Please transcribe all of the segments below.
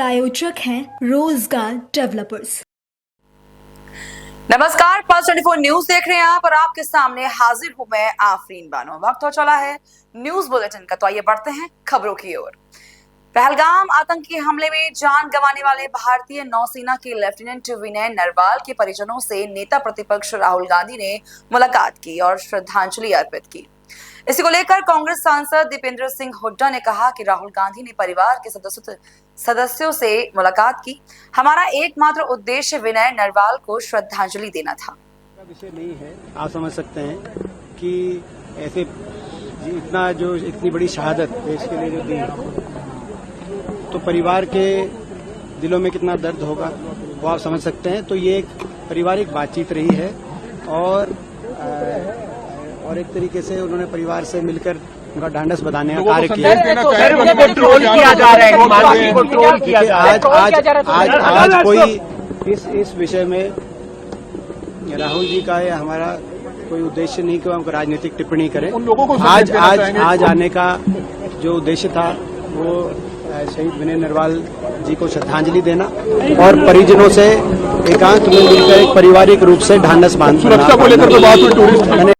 प्रायोजक हैं रोजगार डेवलपर्स। नमस्कार, पल्स 24 न्यूज देख रहे हैं आप और आपके सामने हाजिर हूं मैं आफरीन बानो। वक्त हो चला है न्यूज बुलेटिन का, तो आइए बढ़ते हैं खबरों की ओर। पहलगाम आतंकी हमले में जान गंवाने वाले भारतीय नौसेना के लेफ्टिनेंट विनय नरवाल के परिजनों से नेता प्रतिपक्ष राहुल गांधी ने मुलाकात की और श्रद्धांजलि अर्पित की। इसी को लेकर कांग्रेस सांसद दीपेंद्र सिंह हुड्डा ने कहा कि राहुल गांधी ने परिवार के सदस्यों से मुलाकात की। हमारा एकमात्र उद्देश्य विनय नरवाल को श्रद्धांजलि देना था। विषय नहीं है, आप समझ सकते हैं कि ऐसे इतनी बड़ी शहादत देश के लिए जो दी, तो परिवार के दिलों में कितना दर्द होगा वो आप समझ सकते हैं। तो ये एक पारिवारिक बातचीत रही है और एक तरीके से उन्होंने परिवार से मिलकर उनका ढांढस बधाने का कार्य किया। आज कोई इस विषय में राहुल जी का या हमारा कोई उद्देश्य नहीं कि हम राजनीतिक टिप्पणी करें। आज आने का जो उद्देश्य था वो शहीद विनय नरवाल जी को श्रद्धांजलि देना और परिजनों से एकांत में मिलकर एक पारिवारिक रूप से ढांढस बांधना।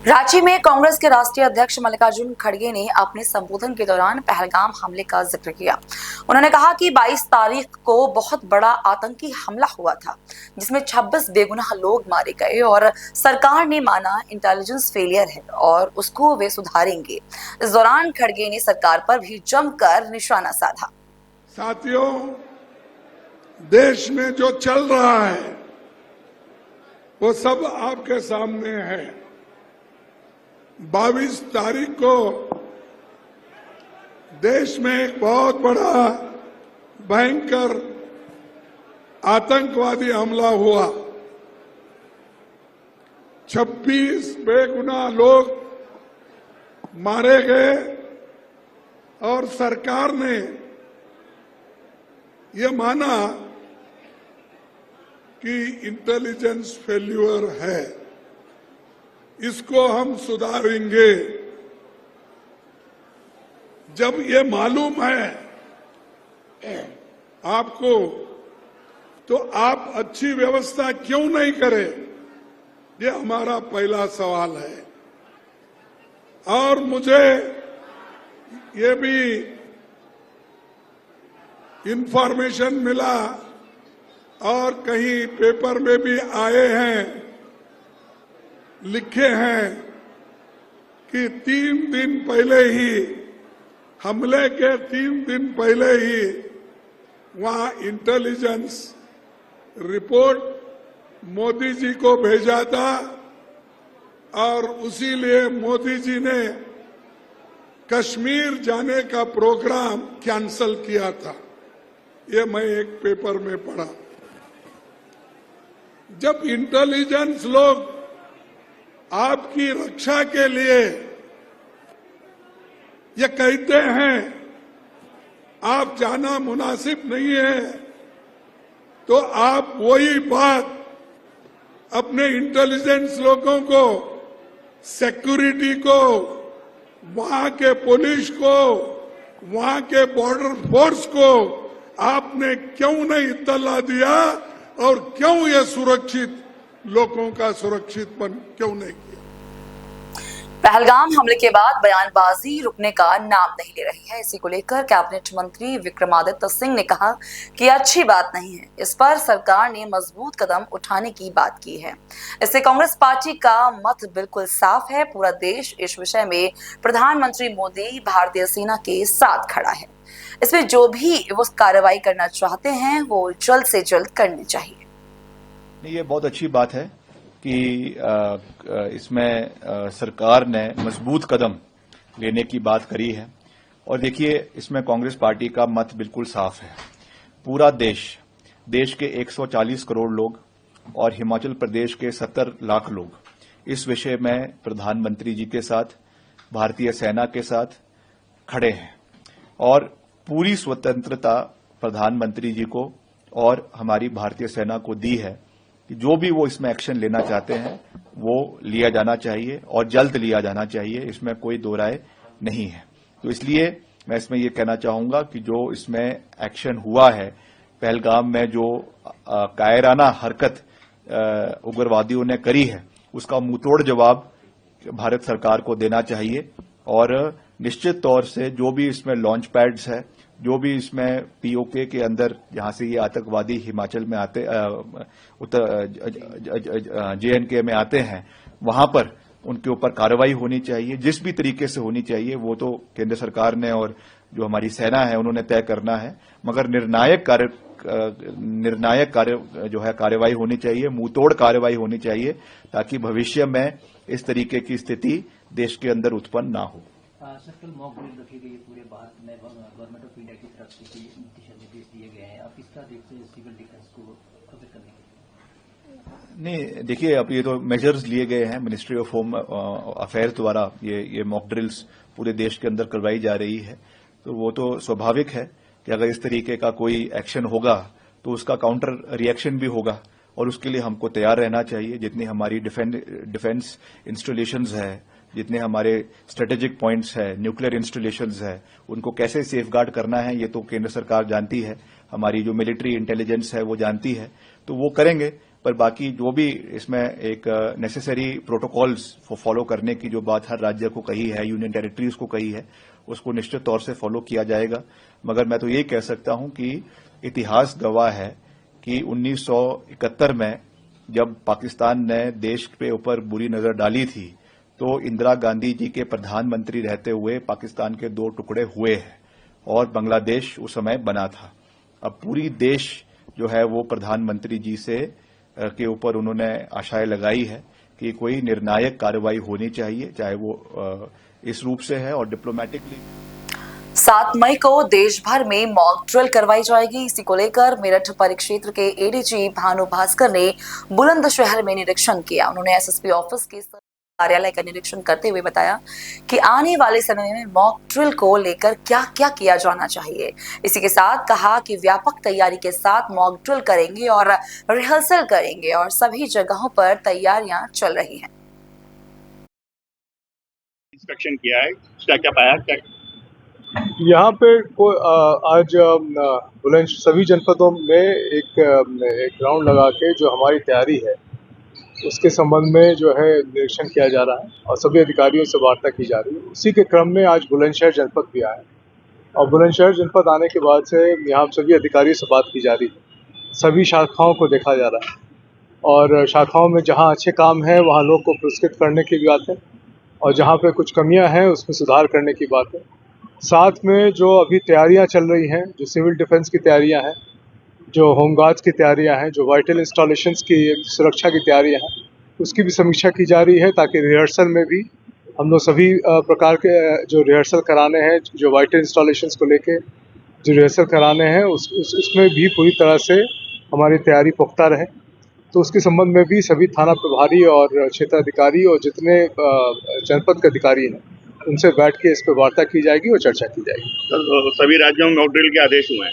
रांची में कांग्रेस के राष्ट्रीय अध्यक्ष मल्लिकार्जुन खड़गे ने अपने संबोधन के दौरान पहलगाम हमले का जिक्र किया। उन्होंने कहा कि 22 तारीख को बहुत बड़ा आतंकी हमला हुआ था जिसमें 26 बेगुनाह लोग मारे गए और सरकार ने माना इंटेलिजेंस फेलियर है और उसको वे सुधारेंगे। इस दौरान खड़गे ने सरकार पर भी जमकर निशाना साधा। साथियों, देश में जो चल रहा है वो सब आपके सामने है। 22 तारीख को देश में एक बहुत बड़ा भयंकर आतंकवादी हमला हुआ। 26 बेगुनाह लोग मारे गए और सरकार ने ये माना कि इंटेलिजेंस फेल्यूर है, इसको हम सुधारेंगे। जब ये मालूम है आपको, तो आप अच्छी व्यवस्था क्यों नहीं करें? ये हमारा पहला सवाल है। और मुझे ये भी इंफॉर्मेशन मिला और कहीं पेपर में भी आए हैं, लिखे हैं कि 3 दिन पहले ही, हमले के 3 दिन पहले ही वहां इंटेलिजेंस रिपोर्ट मोदी जी को भेजा था और उसी लिए मोदी जी ने कश्मीर जाने का प्रोग्राम कैंसल किया था। ये मैं एक पेपर में पढ़ा। जब इंटेलिजेंस लोग आपकी रक्षा के लिए ये कहते हैं आप जाना मुनासिब नहीं है, तो आप वही बात अपने इंटेलिजेंस लोगों को, सिक्योरिटी को, वहां के पुलिस को, वहां के बॉर्डर फोर्स को आपने क्यों नहीं इत्तला दिया और क्यों ये सुरक्षित लोगों का सुरक्षितपन क्यों नहीं किया? पहलगाम हमले के बाद बयानबाजी रुकने का नाम नहीं ले रही है। इसी को लेकर कैबिनेट मंत्री विक्रमादित्य सिंह ने कहा कि अच्छी बात नहीं है। इस पर सरकार ने मजबूत कदम उठाने की बात की है। इससे कांग्रेस पार्टी का मत बिल्कुल साफ है। पूरा देश इस विषय में प्रधानमंत्री मोदी भारतीय सेना के साथ खड़ा है। इसमें जो भी वो कार्रवाई करना चाहते हैं वो जल्द से जल्द करनी चाहिए। ये बहुत अच्छी बात है कि इसमें सरकार ने मजबूत कदम लेने की बात करी है। और देखिए, इसमें कांग्रेस पार्टी का मत बिल्कुल साफ है। पूरा देश के 140 करोड़ लोग और हिमाचल प्रदेश के 70 लाख लोग इस विषय में प्रधानमंत्री जी के साथ, भारतीय सेना के साथ खड़े हैं और पूरी स्वतंत्रता प्रधानमंत्री जी को और हमारी भारतीय सेना को दी है कि जो भी वो इसमें एक्शन लेना चाहते हैं वो लिया जाना चाहिए और जल्द लिया जाना चाहिए। इसमें कोई दो राय नहीं है। तो इसलिए मैं इसमें ये कहना चाहूंगा कि जो इसमें एक्शन हुआ है, पहलगाम में जो कायराना हरकत उग्रवादियों ने करी है, उसका मुंहतोड़ जवाब भारत सरकार को देना चाहिए। और निश्चित तौर से जो भी इसमें लॉन्च पैड्स है, जो भी इसमें पीओके के अंदर जहां से ये आतंकवादी हिमाचल में आते, JNK में आते हैं, वहां पर उनके ऊपर कार्रवाई होनी चाहिए, जिस भी तरीके से होनी चाहिए वो तो केंद्र सरकार ने और जो हमारी सेना है उन्होंने तय करना है। मगर निर्णायक कार्य जो है कार्रवाई होनी चाहिए, मुंहतोड़ कार्रवाई होनी चाहिए, ताकि भविष्य में इस तरीके की स्थिति देश के अंदर उत्पन्न ना हो। सर, कल मॉक ड्रिल रखी गई है पूरे भारत में, गवर्नमेंट ऑफ इंडिया की तरफ से दिशा निर्देश दिए गए हैं, आप किस तरह देखते हैं सिविल डिफेंस को खत्म करने के? नहीं, देखिए, अब ये तो मेजर्स लिए गए हैं मिनिस्ट्री ऑफ होम अफेयर्स द्वारा, ये मॉक ड्रिल्स पूरे देश के अंदर करवाई जा रही है, तो वो तो स्वाभाविक है कि अगर इस तरीके का कोई एक्शन होगा तो उसका काउंटर रिएक्शन भी होगा, और उसके लिए हमको तैयार रहना चाहिए। जितनी हमारी डिफेंस इंस्टॉलेशंस है, जितने हमारे स्ट्रेटेजिक पॉइंट्स है, न्यूक्लियर इंस्टॉलेशंस है, उनको कैसे सेफगार्ड करना है ये तो केंद्र सरकार जानती है, हमारी जो मिलिट्री इंटेलिजेंस है वो जानती है, तो वो करेंगे। पर बाकी जो भी इसमें एक नेसेसरी प्रोटोकॉल्स फॉलो करने की जो बात हर राज्य को कही है, यूनियन टेरिटरीज को कही है, उसको निश्चित तौर से फॉलो किया जाएगा। मगर मैं तो ये कह सकता हूं कि इतिहास गवाह है कि 1971 में जब पाकिस्तान ने देश पे ऊपर बुरी नजर डाली थी, तो इंदिरा गांधी जी के प्रधानमंत्री रहते हुए पाकिस्तान के 2 टुकड़े हुए हैं और बांग्लादेश उस समय बना था। अब पूरी देश जो है वो प्रधानमंत्री जी से के ऊपर उन्होंने आशाएं लगाई है कि कोई निर्णायक कार्रवाई होनी चाहिए, चाहे वो इस रूप से है और डिप्लोमेटिकली। 7 मई को देश भर में मॉक ड्रिल करवाई जाएगी। इसी को लेकर मेरठ परिक्षेत्र के एडीजी भानु भास्कर ने बुलंदशहर में निरीक्षण किया। उन्होंने एसएसपी ऑफिस के कार्यालय का निरीक्षण करते हुए बताया कि आने वाले समय में मॉक ड्रिल को लेकर क्या क्या किया जाना चाहिए। इसी के साथ कहा कि व्यापक तैयारी के साथ मॉक ड्रिल करेंगे और रिहर्सल करेंगे और सभी जगहों पर तैयारियां चल रही हैं। इंस्पेक्शन किया है, क्या क्या पाया, क्या यहाँ पे आज बुलंद सभी जनपदों में एक राउंड लगा के जो हमारी तैयारी है उसके संबंध में जो है निरीक्षण किया जा रहा है और सभी अधिकारियों से वार्ता की जा रही है। उसी के क्रम में आज बुलंदशहर जनपद भी आया और बुलंदशहर जनपद आने के बाद से यहाँ सभी अधिकारियों से बात की जा रही है। सभी शाखाओं को देखा जा रहा है और शाखाओं में जहाँ अच्छे काम है वहाँ लोग को पुरस्कृत करने की बात है और जहाँ पे कुछ कमियाँ हैं उसमें सुधार करने की बात है। साथ में जो अभी तैयारियां चल रही हैं, जो सिविल डिफेंस की तैयारियां हैं, जो होमगार्ड्स की तैयारियां हैं, जो वाइटल इंस्टॉलेशंस की सुरक्षा की तैयारियां हैं, उसकी भी समीक्षा की जा रही है ताकि रिहर्सल में भी हम लोग सभी प्रकार के जो रिहर्सल कराने हैं, जो वाइटल इंस्टॉलेशंस को लेके जो रिहर्सल कराने हैं उसमें भी पूरी तरह से हमारी तैयारी पुख्ता रहे। तो उसके संबंध में भी सभी थाना प्रभारी और क्षेत्राधिकारी और जितने जनपद के अधिकारी हैं उनसे बैठ के इस पर वार्ता की जाएगी और चर्चा की जाएगी। तो सभी राज्यों में मॉक ड्रिल के आदेश हुए हैं,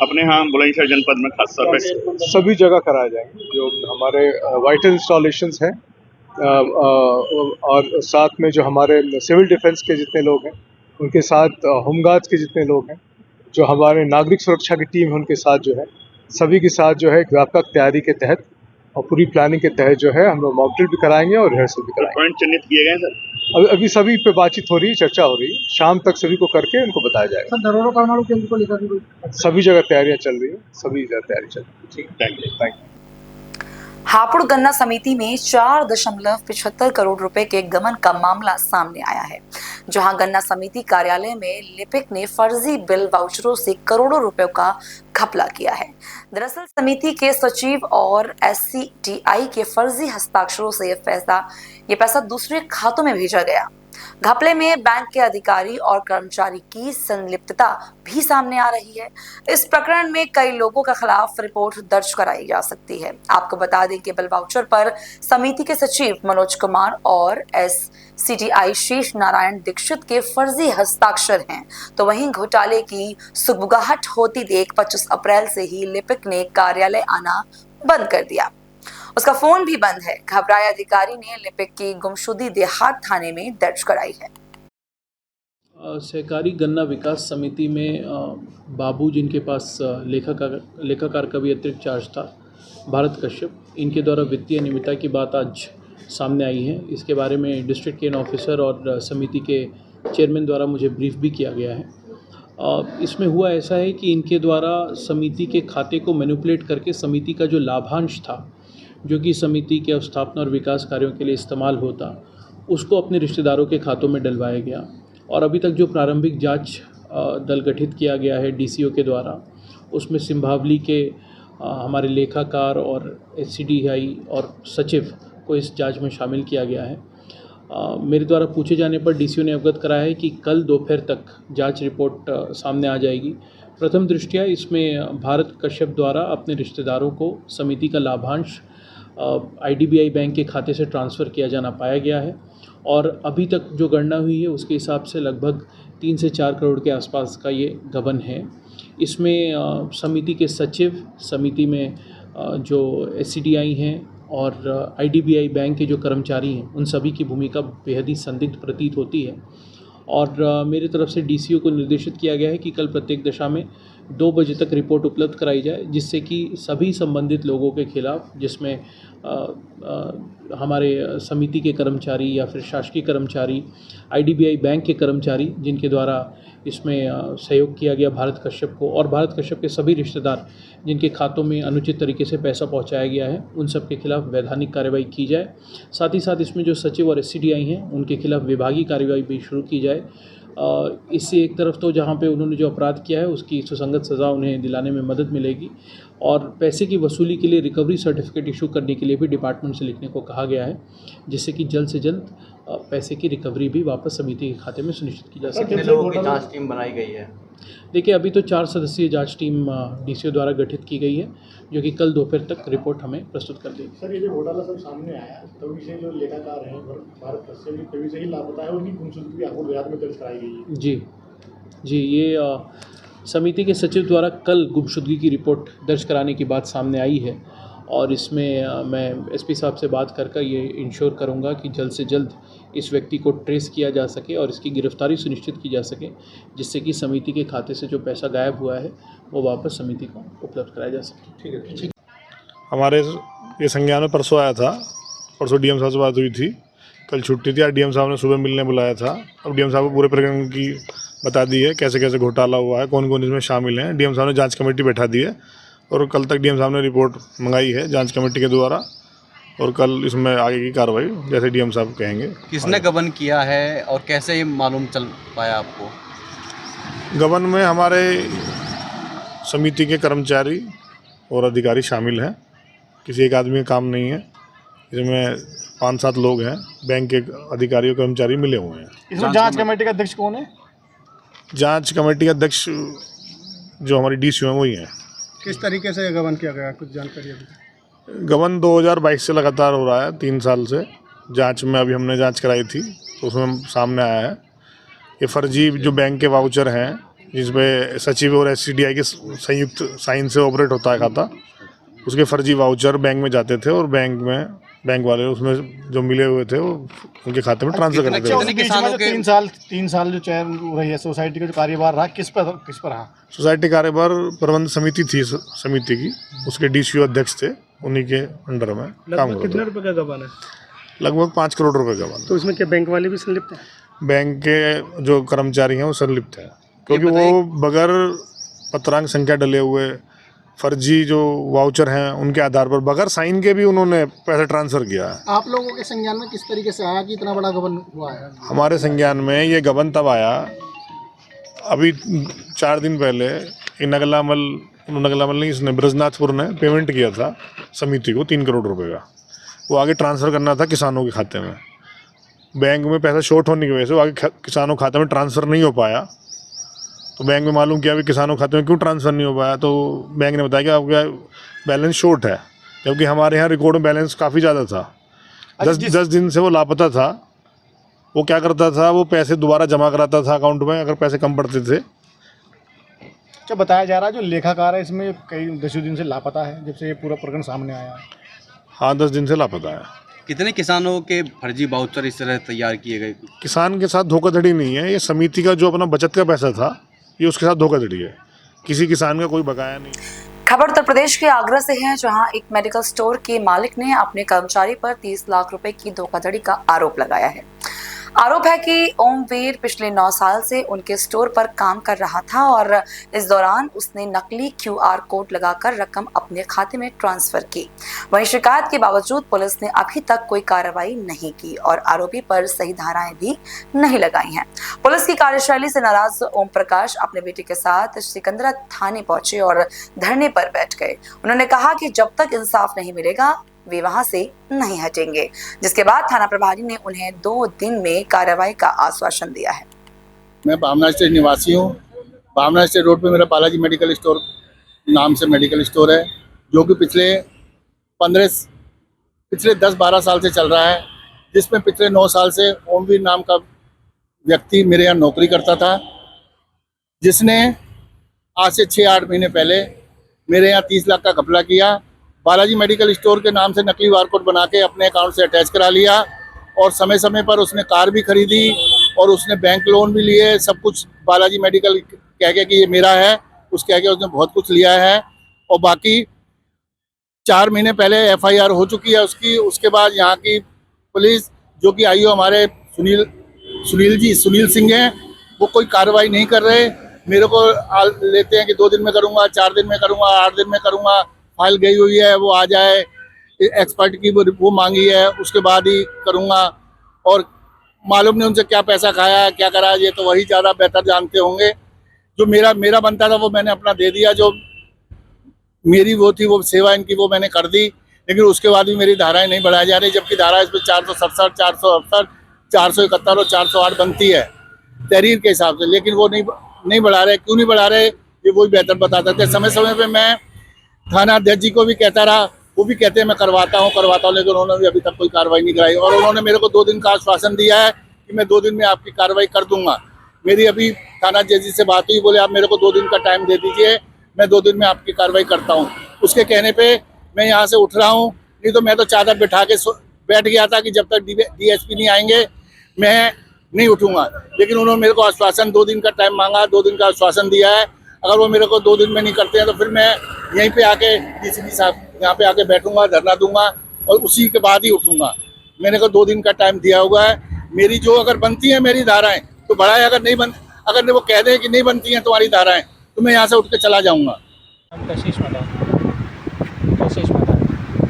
अपने यहाँ बुलंदशहर जनपद में खास तौर पे सभी जगह कराए जाएंगे। जो हमारे वाइटल इंस्टॉलेशंस हैं और साथ में जो हमारे सिविल डिफेंस के जितने लोग हैं उनके साथ होमगार्ड्स के जितने लोग हैं, जो हमारे नागरिक सुरक्षा की टीम है उनके साथ जो है सभी के साथ जो है व्यापक तैयारी के तहत और पूरी प्लानिंग के तहत जो है हम लोग मॉक ड्रिल भी कराएंगे और रिहर्सल भी कराएंगे। पॉइंट चिन्हित किए गए सर? अभी सभी पे बातचीत हो रही है, चर्चा हो रही है, शाम तक सभी को करके उनको बताया जाएगा। सर, धरोहर परमाणु केंद्र को लेकर सभी जगह तैयारियां चल रही है, सभी जगह तैयारी चल रही है। Thank you. हापुड़ गन्ना समिति में 4.75 करोड़ रुपए के गबन का मामला सामने आया है, जहां गन्ना समिति कार्यालय में लिपिक ने फर्जी बिल वाउचरों से करोड़ों रुपयों का घपला किया है। दरअसल समिति के सचिव और SCTI के फर्जी हस्ताक्षरों से ये पैसा दूसरे खातों में भेजा गया। घपले में बैंक के अधिकारी और कर्मचारी की संलिप्तता भी सामने आ रही है। इस प्रकरण में कई लोगों के खिलाफ रिपोर्ट दर्ज कराई जा सकती है। आपको बता दें कि बिल वाउचर पर समिति के सचिव मनोज कुमार और SCTI शेष नारायण दीक्षित के फर्जी हस्ताक्षर हैं, तो वहीं घोटाले की सुगबुगाहट होती देख 25 अप्रैल से ही लिपिक ने कार्यालय आना बंद कर दिया। उसका फोन भी बंद है। घबराए अधिकारी ने लिपिक की गुमशुदगी देहात थाने में दर्ज कराई है। सहकारी गन्ना विकास समिति में बाबू जिनके पास लेखाकार का भी अतिरिक्त चार्ज था, भारत कश्यप, इनके द्वारा वित्तीय अनियमितता की बात आज सामने आई है। इसके बारे में डिस्ट्रिक्ट केन ऑफिसर और समिति के चेयरमैन द्वारा मुझे ब्रीफ भी किया गया है। इसमें हुआ ऐसा है कि इनके द्वारा समिति के खाते को मैनिपुलेट करके समिति का जो लाभांश था, जो कि समिति के अवस्थापना और विकास कार्यों के लिए इस्तेमाल होता, उसको अपने रिश्तेदारों के खातों में डलवाया गया। और अभी तक जो प्रारंभिक जांच दल गठित किया गया है डीसीओ के द्वारा, उसमें सिंभावली के हमारे लेखाकार और एससीडीआई और सचिव को इस जांच में शामिल किया गया है। मेरे द्वारा पूछे जाने पर डीसीओ ने अवगत कराया है कि कल दोपहर तक जांच रिपोर्ट सामने आ जाएगी। प्रथम दृष्टया इसमें भारत कश्यप द्वारा अपने रिश्तेदारों को समिति का लाभांश आईडीबीआई बैंक के खाते से ट्रांसफ़र किया जाना पाया गया है और अभी तक जो गणना हुई है उसके हिसाब से लगभग 3 से 4 करोड़ के आसपास का ये गबन है। इसमें समिति के सचिव, समिति में जो एससीडीआई हैं और आईडीबीआई बैंक के जो कर्मचारी हैं, उन सभी की भूमिका बेहद ही संदिग्ध प्रतीत होती है। और मेरी तरफ से डीसीओ को निर्देशित किया गया है कि कल प्रत्येक दशा में 2 बजे तक रिपोर्ट उपलब्ध कराई जाए, जिससे कि सभी संबंधित लोगों के खिलाफ, जिसमें हमारे समिति के कर्मचारी या फिर शासकीय कर्मचारी, आईडीबीआई बैंक के कर्मचारी जिनके द्वारा इसमें सहयोग किया गया भारत कश्यप को, और भारत कश्यप के सभी रिश्तेदार जिनके खातों में अनुचित तरीके से पैसा पहुंचाया गया है, उन सब के खिलाफ वैधानिक कार्रवाई की जाए। साथ ही साथ इसमें जो सचिव और एससीडीआई हैं, उनके खिलाफ विभागीय कार्रवाई भी शुरू की जाए। इससे एक तरफ तो जहाँ पे उन्होंने जो अपराध किया है उसकी सुसंगत सज़ा उन्हें दिलाने में मदद मिलेगी, और पैसे की वसूली के लिए रिकवरी सर्टिफिकेट इशू करने के लिए भी डिपार्टमेंट से लिखने को कहा गया है, जिससे कि जल्द से जल्द पैसे की रिकवरी भी वापस समिति के खाते में सुनिश्चित की जा सके। कितने लोगों की जांच टीम बनाई गई है? देखिए, अभी तो 4 सदस्यीय जांच टीम डीसीओ द्वारा गठित की गई है, जो कि कल दोपहर तक रिपोर्ट हमें प्रस्तुत कर देगी। सर, ये जो घोटाला सब सामने आया, तभी से जो लेखाकार हैं भारत कश्यप, तभी से ही लापता है, उनकी गुमशुदगी भी आपको रियाद में दर्ज कराई गई है। जी, ये समिति के सचिव द्वारा कल गुमशुदगी की रिपोर्ट दर्ज कराने की बात सामने आई है, और इसमें मैं एसपी साहब से बात कर ये इंश्योर करूंगा कि जल्द से जल्द इस व्यक्ति को ट्रेस किया जा सके और इसकी गिरफ्तारी सुनिश्चित की जा सके, जिससे कि समिति के खाते से जो पैसा गायब हुआ है वो वापस समिति को उपलब्ध कराया जा सके। ठीक है। हमारे ये संज्ञान में परसों आया था, परसों डीएम साहब से बात हुई थी, कल छुट्टी थी। आज डीएम साहब ने सुबह मिलने बुलाया था। अब डीएम साहब को पूरे प्रकरण की बता दी है, कैसे कैसे घोटाला हुआ है, कौन कौन इसमें शामिल हैं। डीएम साहब ने जांच कमेटी बैठा दी है और कल तक डीएम साहब ने रिपोर्ट मंगाई है जांच कमेटी के द्वारा, और कल इसमें आगे की कार्रवाई जैसे डीएम साहब कहेंगे। किसने गबन किया है और कैसे ये मालूम चल पाया आपको? गबन में हमारे समिति के कर्मचारी और अधिकारी शामिल हैं, किसी एक आदमी का काम नहीं है। इसमें 5-7 लोग हैं, बैंक के अधिकारी और कर्मचारी मिले हुए हैं। इसमें जांच कमेटी का अध्यक्ष कौन है? जांच कमेटी का अध्यक्ष जो हमारी डीसीओ है वही है। किस तरीके से गबन किया गया, कुछ जानकारी अभी? गबन 2022 से लगातार हो रहा है, 3 साल से। जांच में अभी हमने जांच कराई थी तो उसमें सामने आया है ये फर्जी जो बैंक के वाउचर हैं, जिसमें सचिव और एससीडीआई के संयुक्त साइन से ऑपरेट होता है खाता, उसके फर्जी वाउचर बैंक में जाते थे और बैंक वाले उसमें जो मिले हुए थे वो उनके खाते में ट्रांसफर करते थे। किसानों के 3 साल जो चयन रही है सोसाइटी का जो कार्यभार रहा, किस पर रहा? सोसाइटी कार्यभार प्रबंध समिति थी, समिति की, उसके डीसीओ अध्यक्ष थे, उन्हीं के अंडर में काम करते। कितने रुपए का गबन है? लगभग 5 करोड़ रुपए का गबन। तो इसमें क्या बैंक वाले भी संलिप्त हैं? बैंक के जो कर्मचारी हैं वो संलिप्त हैं, क्योंकि वो बगैर पत्रांक संख्या डले हुए फर्जी जो वाउचर हैं उनके आधार पर बगैर साइन के भी उन्होंने पैसा ट्रांसफ़र किया है। आप लोगों के संज्ञान में किस तरीके से आया कि इतना बड़ा गबन हुआ है? हमारे संज्ञान में ये गबन तब आया, अभी 4 दिन पहले नगलामल नहीं, इसने ब्रजनाथपुर ने पेमेंट किया था समिति को 3 करोड़ रुपए का। वो आगे ट्रांसफ़र करना था किसानों के खाते में। बैंक में पैसा शॉर्ट होने की वजह से वो आगे किसानों के खाते में ट्रांसफ़र नहीं हो पाया। तो बैंक में मालूम किया भी किसानों के खाते में क्यों ट्रांसफ़र नहीं हो पाया, तो बैंक ने बताया कि आपका बैलेंस शॉर्ट है, जबकि हमारे यहाँ रिकॉर्ड में बैलेंस काफ़ी ज़्यादा था। 10 दिन से वो लापता था। वो क्या करता था, वो पैसे दोबारा जमा कराता था अकाउंट में अगर पैसे कम पड़ते थे। क्या बताया जा रहा है जो लेखाकार है इसमें कई 10 दिन से लापता है, जब से ये पूरा प्रकरण सामने आया है? हाँ, 10 दिन से लापता है। कितने किसानों के फर्जी वाउचर इस तरह तैयार किए गए? किसान के साथ धोखाधड़ी नहीं है, ये समिति का जो अपना बचत का पैसा था ये उसके साथ धोखाधड़ी है, किसी किसान का कोई बकाया नहीं। खबर उत्तर प्रदेश के आगरा से है, जहां एक मेडिकल स्टोर के मालिक ने अपने कर्मचारी पर 30 लाख रुपए की धोखाधड़ी का आरोप लगाया है। आरोप है कि ओमवीर पिछले 9 साल से उनके स्टोर पर काम कर रहा था और इस दौरान उसने नकली QR कोड लगाकर रकम अपने खाते में ट्रांसफर की। वहीं शिकायत के बावजूद पुलिस ने अभी तक कोई कार्रवाई नहीं की और आरोपी पर सही धाराएं भी नहीं लगाई हैं। पुलिस की कार्यशैली से नाराज ओम प्रकाश अपने बेटे के साथ सिकंदरा थाने पहुंचे और धरने पर बैठ गए। उन्होंने कहा कि जब तक इंसाफ नहीं मिलेगा वे वहां से नहीं हटेंगे, जिसके बाद थाना प्रभारी ने उन्हें 2 दिन में कार्रवाई का आश्वासन दिया है। मैं भावना स्टेट निवासी हूँ। भावना स्टेट रोड पे मेरा बालाजी मेडिकल स्टोर नाम से मेडिकल स्टोर है, जो कि पिछले 10-12 साल से चल रहा है, जिसमें पिछले 9 साल से ओमवीर नाम का व्यक्ति मेरे यहाँ नौकरी करता था, जिसने आज से 6-8 महीने पहले मेरे यहाँ 30 लाख का घपला किया। बालाजी मेडिकल स्टोर के नाम से नकली बारकोड बना के अपने अकाउंट से अटैच करा लिया और समय समय पर उसने कार भी खरीदी और उसने बैंक लोन भी लिए। सब कुछ बालाजी मेडिकल कह के कि ये मेरा है, उस कह के उसने बहुत कुछ लिया है। और बाकी 4 महीने पहले FIR हो चुकी है उसकी। उसके बाद यहाँ की पुलिस, जो कि IO हमारे सुनील सिंह हैं, वो कोई कार्रवाई नहीं कर रहे। मेरे को लेते हैं कि 2 दिन में करूँगा, 4 दिन में करूँगा, 8 दिन में करूँगा। फाइल गई हुई है, वो आ जाए, एक्सपर्ट की वो मांगी है, उसके बाद ही करूँगा। और मालूम नहीं उनसे क्या पैसा खाया, क्या करा, ये तो वही ज़्यादा बेहतर जानते होंगे। जो मेरा बनता था वो मैंने अपना दे दिया, जो मेरी वो थी वो सेवा इनकी वो मैंने कर दी, लेकिन उसके बाद भी मेरी धाराएं नहीं बढ़ाई जा रही, जबकि धारा इस पर 467, 468, 471 और 408 बनती है तहरीर के हिसाब से, लेकिन वो नहीं बढ़ा रहे। क्यों नहीं बढ़ा रहे ये वही बेहतर बता सकते। समय समय पर मैं थाना अध्यक्ष जी को भी कहता रहा, वो भी कहते हैं मैं करवाता हूँ, लेकिन उन्होंने भी अभी तक कोई कार्रवाई नहीं कराई। और उन्होंने मेरे को 2 दिन का आश्वासन दिया है कि मैं 2 दिन में आपकी कार्रवाई कर दूंगा। मेरी अभी थाना अध्यक्ष जी से बात हुई, बोले आप मेरे को 2 दिन का टाइम दे दीजिए, मैं 2 दिन में आपकी कार्रवाई करता हूँ। उसके कहने पर मैं यहाँ से उठ रहा हूँ, नहीं तो मैं तो चादर बिठा के बैठ गया था कि जब तक DSP नहीं आएंगे मैं नहीं उठूंगा। लेकिन उन्होंने मेरे को आश्वासन 2 दिन का टाइम मांगा, 2 दिन का आश्वासन दिया है। अगर वो मेरे को 2 दिन में नहीं करते हैं तो फिर मैं यहीं पे आके DCP साहब यहाँ पे आके बैठूंगा, धरना दूंगा और उसी के बाद ही उठूंगा। मैंने को 2 दिन का टाइम दिया हुआ है। मेरी जो अगर बनती है मेरी धाराएं तो बढ़ाए, अगर वो कह दें कि नहीं बनती हैं तुम्हारी धाराएं तो मैं यहाँ से उठ के चला जाऊँगा।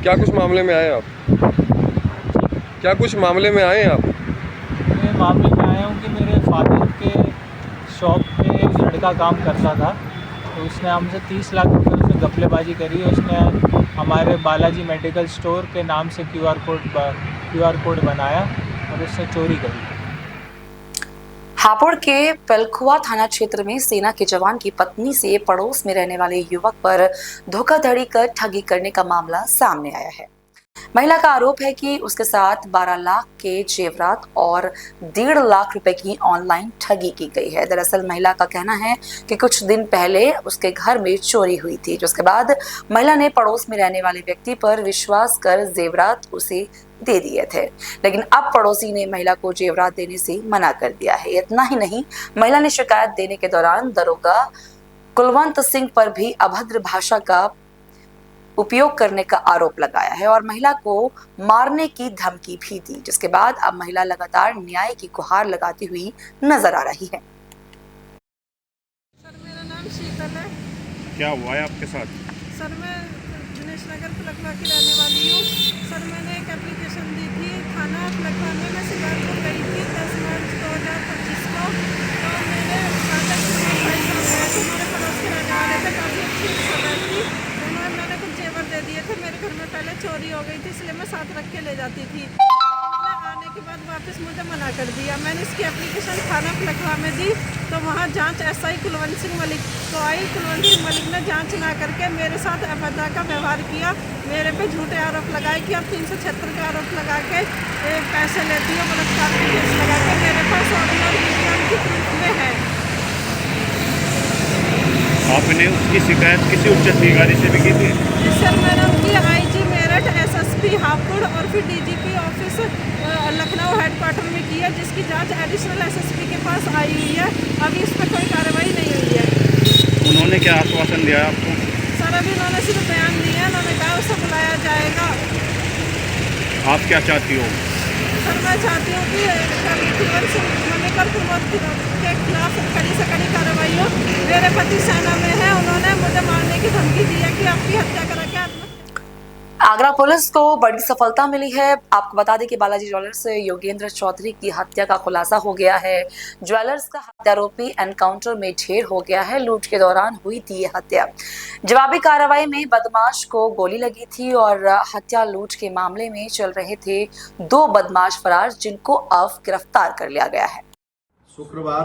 क्या कुछ मामले में आए आप? मैं मामले में आया हूँ कि मेरे फादर के शॉप पे एक लड़का काम करता था, तो उसने हमसे 30 लाख रुपये उसने घपलेबाजी करी। उसने हमारे बालाजी मेडिकल स्टोर के नाम से QR कोड बनाया और उसने चोरी करी। हापुड़ के पेलखुआ थाना क्षेत्र में सेना के जवान की पत्नी से पड़ोस में रहने वाले युवक पर धोखाधड़ी कर ठगी करने का मामला सामने आया है। महिला का आरोप है कि उसके साथ 12 लाख के जेवरात और 1.5 लाख रुपए की ऑनलाइन ठगी की गई है। दरअसल महिला का कहना है कि कुछ दिन पहले उसके घर में चोरी हुई थी, जिसके बाद महिला ने पड़ोस में रहने वाले व्यक्ति पर विश्वास कर जेवरात उसे दे दिए थे, लेकिन अब पड़ोसी ने महिला को जेवरात देने से मना कर दिया है। इतना ही नहीं, महिला ने शिकायत देने के दौरान दरोगा कुलवंत सिंह पर भी अभद्र भाषा का उपयोग करने का आरोप लगाया है और महिला को मारने की धमकी भी दी, जिसके बाद अब महिला लगातार न्याय की गुहार लगाती हुई नजर आ रही है। सर, मेरा नाम शीतल है। क्या हुआ है आपके साथ? सर, मैं दिनेश नगर पलकवा की रहने वाली हूँ। सर, मैंने एक एप्लीकेशन दी थी थाना पलकवा में। मैं शिकारपुर गई थी 10 मार्च 2025 को। तो मेरे फादर भाई साहब हमारे पड़ोस के रहने वाले थे, काफ़ी अच्छी सदर थी। मैंने कुछ जेवर दे दिए थे। मेरे घर में पहले चोरी हो गई थी, इसलिए मैं साथ रख के ले जाती थी। आने के बाद वापस मुझे मना कर दिया। मैंने इसकी एप्लीकेशन थाना पलकवा में दी, तो वहाँ जांच SI कुलवंत सिंह मलिक को आई। कुलवंत सिंह मलिक ने जांच ना करके मेरे साथ अभद्रता का व्यवहार किया, मेरे पे झूठे आरोप लगाए कि अब 376 का आरोप लगा के पैसे लेती हो, बलात्कार का केस लगा के। मेरे पास ऑर्डिनल विज्ञान की प्रूफ में है। आपने उसकी शिकायत किसी उच्च अधिकारी से भी की थी? सर, मैंने उनकी IG मेरठ, SSP हापुड़ और फिर DGP ऑफिस की जांच एडिशनल एसएसपी के पास आई हुई है। अभी इस पर कोई कार्रवाई नहीं हुई है। उन्होंने क्या आश्वासन दिया आपको? सर अभी उन्होंने सिर्फ बयान दिया, उन्होंने कहा उसे बुलाया जाएगा। आप क्या चाहती हो? सर मैं चाहती हूँ कि मनिकर कुमार के खिलाफ कड़ी से कड़ी कार्रवाई हो। मेरे पति सेना में है, उन्होंने मुझे मारने की धमकी दी है कि आपकी हत्या करा के आगरा पुलिस को बड़ी सफलता मिली है। आपको बता दें कि बालाजी ज्वेलर्स से योगेंद्र चौधरी की हत्या का खुलासा हो गया है। ज्वेलर्स का हत्यारोपी एनकाउंटर में ढेर हो गया है। लूट के दौरान हुई थी ये हत्या। जवाबी कार्रवाई में बदमाश को गोली लगी थी और हत्या लूट के मामले में चल रहे थे 2 बदमाश फरार, जिनको अब गिरफ्तार कर लिया गया है। शुक्रवार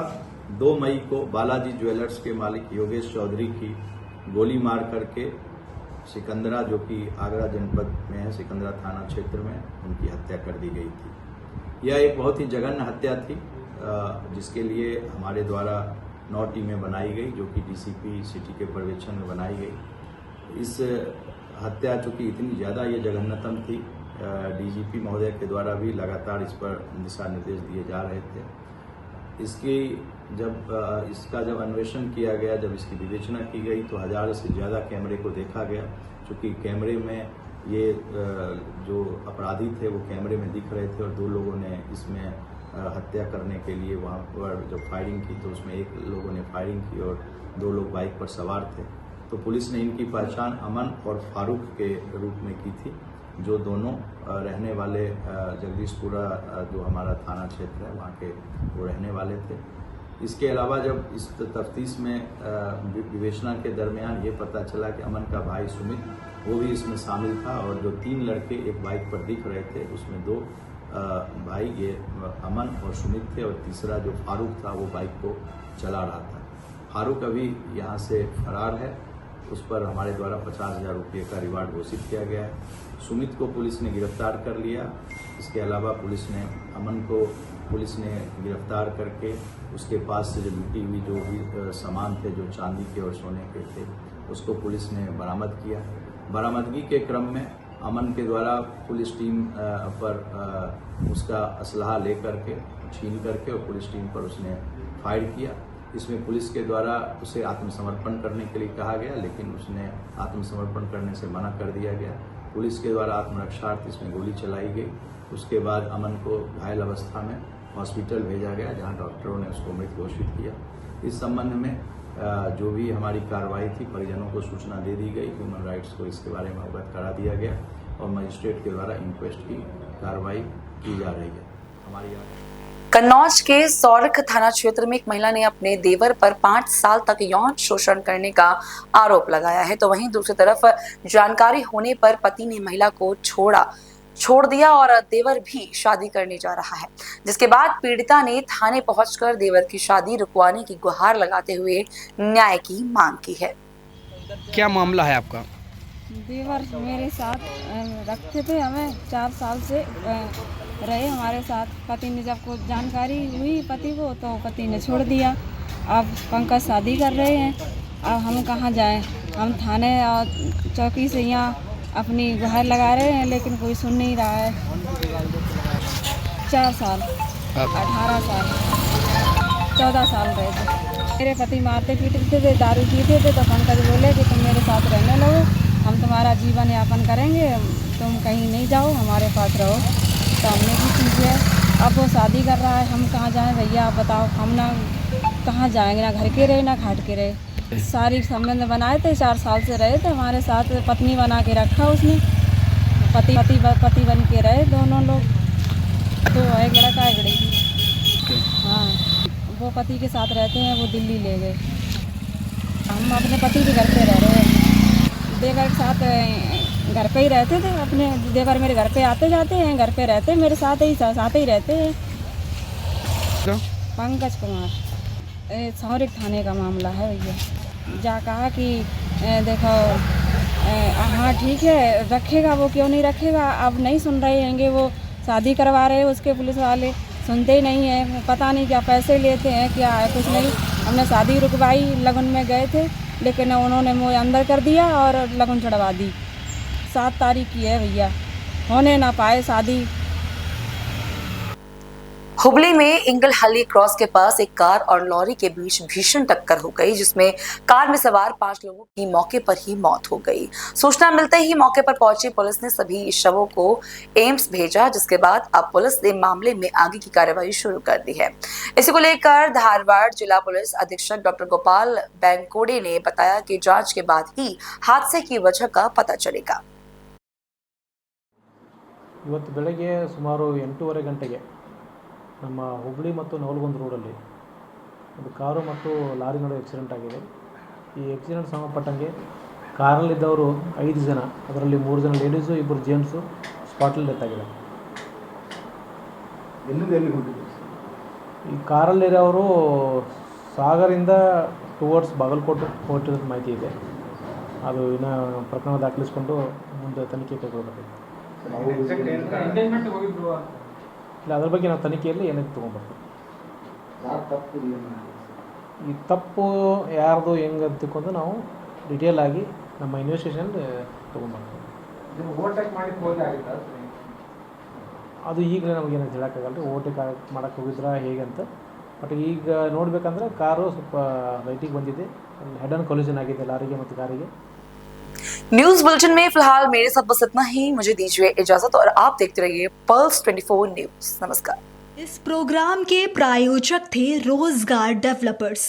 2 मई को बालाजी ज्वेलर्स के मालिक योगेश चौधरी की गोली मार करके सिकंदरा, जो कि आगरा जनपद में है, सिकंदरा थाना क्षेत्र में उनकी हत्या कर दी गई थी। यह एक बहुत ही जघन्य हत्या थी, जिसके लिए हमारे द्वारा 9 टीमें बनाई गई, जो कि डीसीपी सिटी के पर्यवेक्षण में बनाई गई। इस हत्या चूँकि इतनी ज़्यादा ये जघन्यतम थी, डीजीपी महोदय के द्वारा भी लगातार इस पर दिशा निर्देश दिए जा रहे थे। इसका जब अन्वेषण किया गया, जब इसकी विवेचना की गई, तो 1000 से ज़्यादा कैमरे को देखा गया। चूँकि कैमरे में ये जो अपराधी थे वो कैमरे में दिख रहे थे और 2 लोगों ने इसमें हत्या करने के लिए वहाँ पर जब फायरिंग की तो उसमें 1 लोगों ने फायरिंग की और 2 लोग बाइक पर सवार थे। तो पुलिस ने इनकी पहचान अमन और फारूक के रूप में की थी, जो दोनों रहने वाले जगदीशपुरा, जो हमारा थाना क्षेत्र है, वहाँ के वो रहने वाले थे। इसके अलावा जब इस तफ्तीश में विवेचना के दरमियान ये पता चला कि अमन का भाई सुमित वो भी इसमें शामिल था और जो 3 लड़के एक बाइक पर दिख रहे थे उसमें 2 भाई ये अमन और सुमित थे और तीसरा जो फारूक था वो बाइक को चला रहा था। फारूक अभी यहाँ से फरार है, उस पर हमारे द्वारा 50,000 रुपये का रिवार्ड घोषित किया गया है। सुमित को पुलिस ने गिरफ्तार कर लिया। इसके अलावा अमन को पुलिस ने गिरफ्तार करके उसके पास से जो लूटी हुई जो भी सामान थे, जो चांदी के और सोने के थे, उसको पुलिस ने बरामद किया। बरामदगी के क्रम में अमन के द्वारा पुलिस टीम पर उसका असलहा लेकर के छीन करके और पुलिस टीम पर उसने फायर किया। इसमें पुलिस के द्वारा उसे आत्मसमर्पण करने के लिए कहा गया, लेकिन उसने आत्मसमर्पण करने से मना कर दिया गया। पुलिस के द्वारा आत्मरक्षार्थ इसमें गोली चलाई गई। उसके बाद अमन को घायल अवस्था में हॉस्पिटल भेजा गया, जहां डॉक्टरों ने उसको मृत घोषित किया। इस संबंध में जो भी हमारी कार्रवाई थी, परिजनों को सूचना दे दी गई, ह्यूमन राइट्स को इसके बारे में अवगत करा दिया गया और मजिस्ट्रेट के द्वारा इंक्वेस्ट की कार्रवाई की जा रही है। हमारी कन्नौज के सौरख थाना क्षेत्र में एक महिला ने अपने देवर पर 5 साल तक यौन शोषण करने का आरोप लगाया है, तो वहीं दूसरी तरफ जानकारी होने पर पति ने महिला को छोड़ दिया और देवर भी शादी करने जा रहा है, जिसके बाद पीड़िता ने थाने पहुंचकर देवर की शादी रुकवाने की गुहार लगाते हुए न्याय की मांग की है। क्या मामला है आपका? देवर मेरे साथ रखते थे, हमें 4 साल से रहे हमारे साथ। पति ने जब को जानकारी हुई पति को, तो पति ने छोड़ दिया। अब पंकज शादी कर रहे हैं, अब हम कहाँ जाएं? हम थाने और चौकी से यहाँ अपनी गुहार लगा रहे हैं, लेकिन कोई सुन नहीं रहा है। 4 साल, 18 साल, 14 साल रहे थे। मेरे पति मारते पीटते थे, दारू पीते थे, तो पंकज बोले कि तुम मेरे साथ रहने लगो, हम तुम्हारा जीवन यापन करेंगे, तुम कहीं नहीं जाओ, हमारे पास रहो। तो हमने भी ठीक है। अब वो शादी कर रहा है, हम कहाँ जाएं भैया आप बताओ? हम ना कहाँ जाएंगे, ना घर के रहे ना घाट के रहे। सारी संबंध बनाए थे, 4 साल से रहे थे हमारे साथ, पत्नी बना के रखा उसने। पति बन के रहे दोनों लोग, तो एक लड़का एक लड़की। हाँ, वो पति के साथ रहते हैं, वो दिल्ली ले गए। हम अपने पति के घर पे रह रहे हैं। देवर के साथ घर पे ही रहते थे, अपने देवर मेरे घर पे आते जाते हैं, घर पे रहते मेरे साथ ही रहते हैं। पंकज कुमार, सौरिक थाने का मामला है भैया। जा कहा कि देखो हाँ ठीक है रखेगा, वो क्यों नहीं रखेगा? अब नहीं सुन रहे हैंगे, वो शादी करवा रहे हैं उसके पुलिस वाले, सुनते ही नहीं है। पता नहीं क्या पैसे लेते हैं, क्या है, कुछ नहीं। हमने शादी रुकवाई, लगन में गए थे, लेकिन उन्होंने मुझे अंदर कर दिया और लगन चढ़वा दी। 7 तारीख की है भैया, होने ना पाए शादी। हुबली में इंगलहली क्रॉस के पास एक कार और लॉरी के बीच भीषण टक्कर हो गई, जिसमें कार में सवार 5 लोगों की मौके पर ही मौत हो गई। सूचना मिलते ही मौके पर पहुंची पुलिस ने सभी शवों को एम्स भेजा, जिसके बाद अब पुलिस ने मामले में आगे की कार्रवाई शुरू कर दी है। इसी को लेकर धारवाड़ जिला पुलिस अधीक्षक डॉक्टर गोपाल बैंकोड़े ने बताया कि जांच के बाद ही हादसे की वजह का पता चलेगा। ಇವತ್ತು ಬೆಳಗ್ಗೆ ಸುಮಾರು 8:30 ಗಂಟೆಗೆ ನಮ್ಮ ಹುಬ್ಬಳ್ಳಿ ಮತ್ತು ನವಲಗುಂದ ರೋಡಲ್ಲಿ ಒಂದು ಕಾರು ಮತ್ತು ಲಾರಿ ನಡುವೆ ಆಕ್ಸಿಡೆಂಟ್ ಆಗಿದೆ. ಈ ಆಕ್ಸಿಡೆಂಟ್ ಸಂಬಂಧಪಟ್ಟಂಗೆ ಕಾರಲ್ಲಿದ್ದವರು 5 ಜನ, ಅದರಲ್ಲಿ 3 ಜನ ಲೇಡೀಸು, 2 ಜೆಂಟ್ಸು ಸ್ಪಾಟಲ್ಲಿ ಡೆತ್ ಆಗಿದ್ದಾರೆ. ಈ ಕಾರಲ್ಲಿರೋರು ಸಾಗರಿಂದ ಟುವರ್ಡ್ಸ್ ಬಾಗಲಕೋಟೆ ಹೊರಟಿರೋದು ಮಾಹಿತಿ ಇದೆ. ಅದು ಇನ್ನು ಪ್ರಕರಣ ದಾಖಲಿಸಿಕೊಂಡು ಮುಂದೆ ತನಿಖೆ ಕೈಗೊಳ್ಳಬೇಕು. ಇಲ್ಲ, ಅದ್ರ ಬಗ್ಗೆ ನಾವು ತನಿಖೆಯಲ್ಲಿ ಏನೇನು ತೊಗೊಂಡ್ಬರ್ತೀವಿ. ಈ ತಪ್ಪು ಯಾರ್ದು ಹೆಂಗೆ ಅಂತಕೊಂಡು ನಾವು ಡಿಟೇಲ್ ಆಗಿ ನಮ್ಮ ಇನ್ವೆಸ್ಟಿಗೇಷನ್ ತೊಗೊಂಡ್ಬರ್ತೀವಿ. ಅದು ಈಗಲೇ ನಮಗೇನು ಹೇಳೋಕ್ಕಾಗಲ್ಲ ರೀ, ಓವರ್ಟೇಕ್ ಮಾಡೋಕ್ಕೆ ಹೋಗಿದ್ರೆ ಹೇಗೆ ಅಂತ. ಬಟ್ ಈಗ ನೋಡಬೇಕಂದ್ರೆ ಕಾರು ಸ್ವಲ್ಪ ರೈಟಿಗೆ ಬಂದಿದೆ, ಹೆಡ್ ಆನ್ ಕೊಲಿಷನ್ ಆಗಿದೆ ಲಾರಿಗೆ ಮತ್ತು ಕಾರಿಗೆ. न्यूज बुलेटिन में फिलहाल मेरे साथ बस इतना ही। मुझे दीजिए इजाजत और आप देखते रहिए पल्स 24 न्यूज। नमस्कार। इस प्रोग्राम के प्रायोजक थे रोजगार डेवलपर्स।